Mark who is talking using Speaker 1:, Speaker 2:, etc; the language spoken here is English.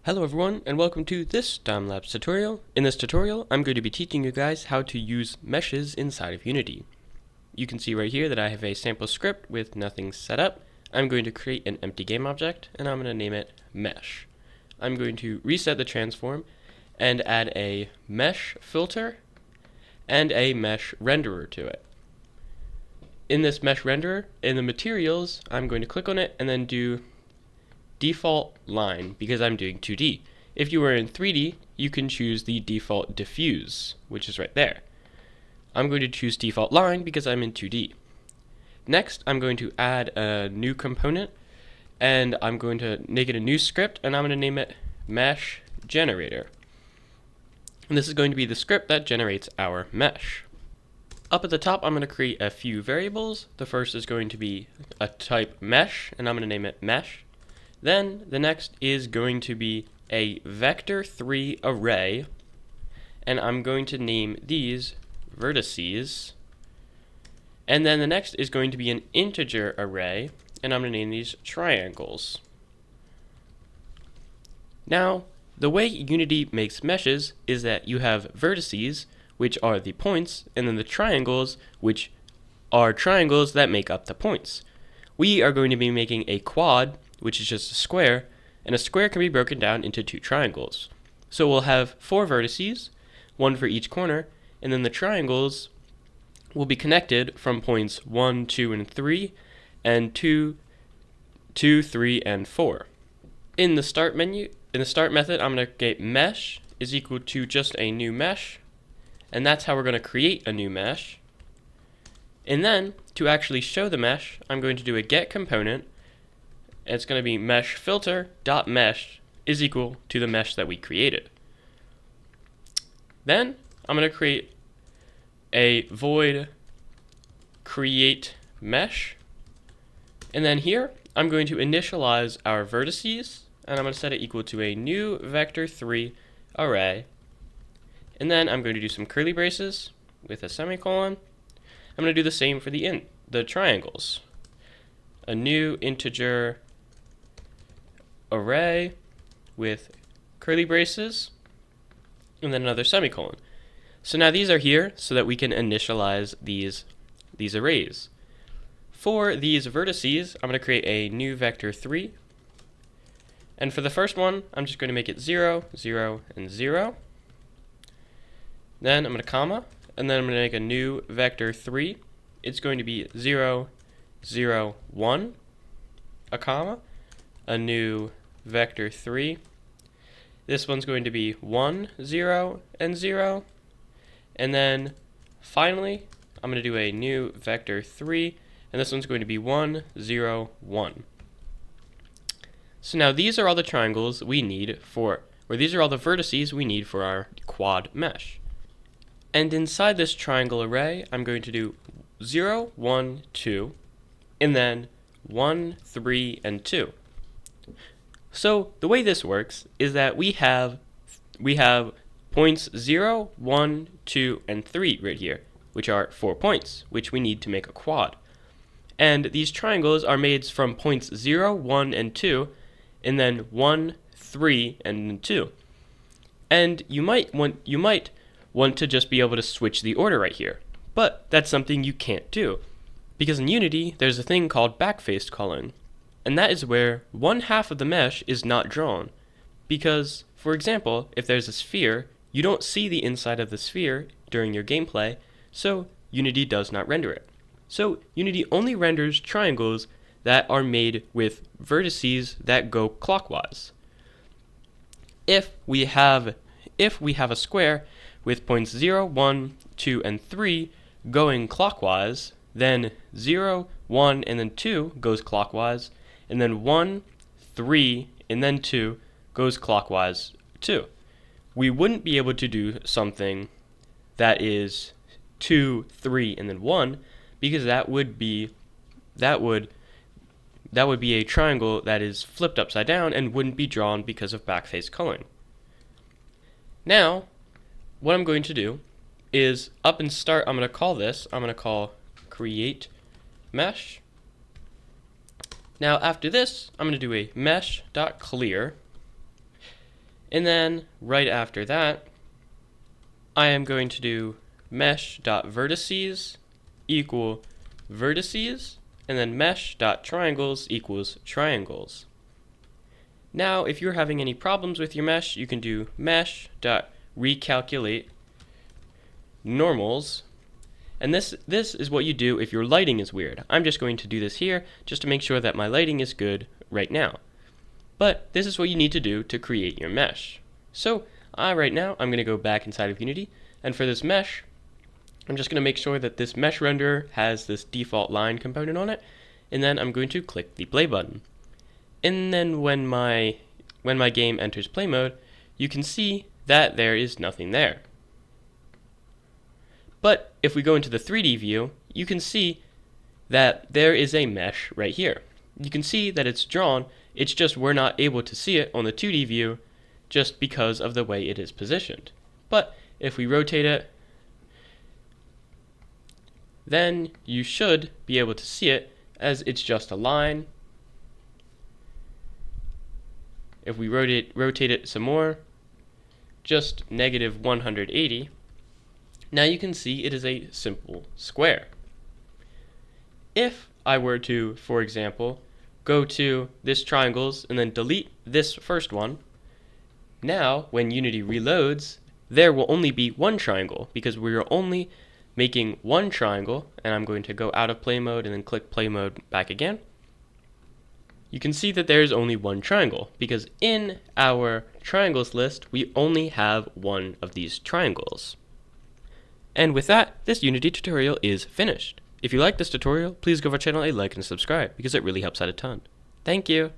Speaker 1: Hello everyone and welcome to this Time-Lapse tutorial. In this tutorial, I'm going to be teaching you guys how to use meshes inside of Unity. You can see right here that I have a sample script with nothing set up. I'm going to create an empty game object and I'm going to name it mesh. I'm going to reset the transform and add a mesh filter and a mesh renderer to it. In this mesh renderer, in the materials, I'm going to click on it and then do default line because I'm doing 2D. If you were in 3D, you can choose the default diffuse, which is right there. I'm going to choose default line because I'm in 2D. Next, I'm going to add a new component and I'm going to make it a new script and I'm going to name it mesh generator. And this is going to be the script that generates our mesh. Up at the top, I'm going to create a few variables. The first is going to be a type mesh and I'm going to name it mesh. Then the next is going to be a vector3 array, and I'm going to name these vertices. And then the next is going to be an integer array, and I'm going to name these triangles. Now, the way Unity makes meshes is that you have vertices, which are the points, and then the triangles, which are triangles that make up the points. We are going to be making a quad, which is just a square, and a square can be broken down into two triangles. So we'll have 4 vertices, one for each corner, and then the triangles will be connected from points 1, 2, and 3, and 2, 2, 3, and 4. In the start method, I'm going to get mesh is equal to just a new mesh, and that's how we're going to create a new mesh. And then, to actually show the mesh, I'm going to do a get component. It's going to be mesh filter dot mesh is equal to the mesh that we created. Then I'm going to create a void create mesh, and then here I'm going to initialize our vertices and I'm going to set it equal to a new vector3 array, and then I'm going to do some curly braces with a semicolon. I'm going to do the same for the triangles. A new integer array with curly braces and then another semicolon. So now these are here so that we can initialize these arrays. For these vertices, I'm going to create a new vector3, and for the first one I'm just going to make it 0, 0, and 0. Then I'm going to comma, and then I'm going to make a new vector3. It's going to be 0, 0, 1, a comma, a new vector3. This one's going to be 1, 0, and 0. And then finally, I'm going to do a new vector3, and this one's going to be 1, 0, 1. So now these are all the triangles we need these are all the vertices we need for our quad mesh. And inside this triangle array, I'm going to do 0, 1, 2, and then 1, 3, and 2. So the way this works is that we have points 0, 1, 2, and 3 right here, which are 4 points, which we need to make a quad. And these triangles are made from points 0, 1, and 2, and then 1, 3, and 2. And you might want to just be able to switch the order right here, but that's something you can't do, because in Unity there's a thing called backface culling, and that is where one half of the mesh is not drawn, because, for example, if there's a sphere, you don't see the inside of the sphere during your gameplay, so Unity does not render it. So Unity only renders triangles that are made with vertices that go clockwise. If we have a square with points 0, 1, 2, and 3 going clockwise, then 0, 1, and then 2 goes clockwise, and then 1, 3, and then 2 goes clockwise too. We wouldn't be able to do something that is 2, 3, and then 1, because that would be a triangle that is flipped upside down and wouldn't be drawn because of backface culling. Now, what I'm going to do is I'm going to call create mesh. Now after this, I'm going to do a mesh.clear, And then right after that, I am going to do mesh.vertices equal vertices, and then mesh.triangles equals triangles. Now, if you're having any problems with your mesh, you can do mesh.recalculate normals. And this is what you do if your lighting is weird. I'm just going to do this here just to make sure that my lighting is good right now. But this is what you need to do to create your mesh. So right now I'm going to go back inside of Unity, and for this mesh, I'm just going to make sure that this mesh renderer has this default line component on it, and then I'm going to click the play button. And then when my game enters play mode, you can see that there is nothing there. But if we go into the 3D view, you can see that there is a mesh right here. You can see that it's drawn, it's just we're not able to see it on the 2D view just because of the way it is positioned. But if we rotate it, then you should be able to see it as it's just a line. If we rotate it some more, just -180, now you can see it is a simple square. If I were to, for example, go to this triangles and then delete this first one, now when Unity reloads, there will only be one triangle because we are only making one triangle, and I'm going to go out of play mode and then click play mode back again. You can see that there is only one triangle because in our triangles list, we only have one of these triangles. And with that, this Unity tutorial is finished. If you like this tutorial, please give our channel a like and subscribe because it really helps out a ton. Thank you!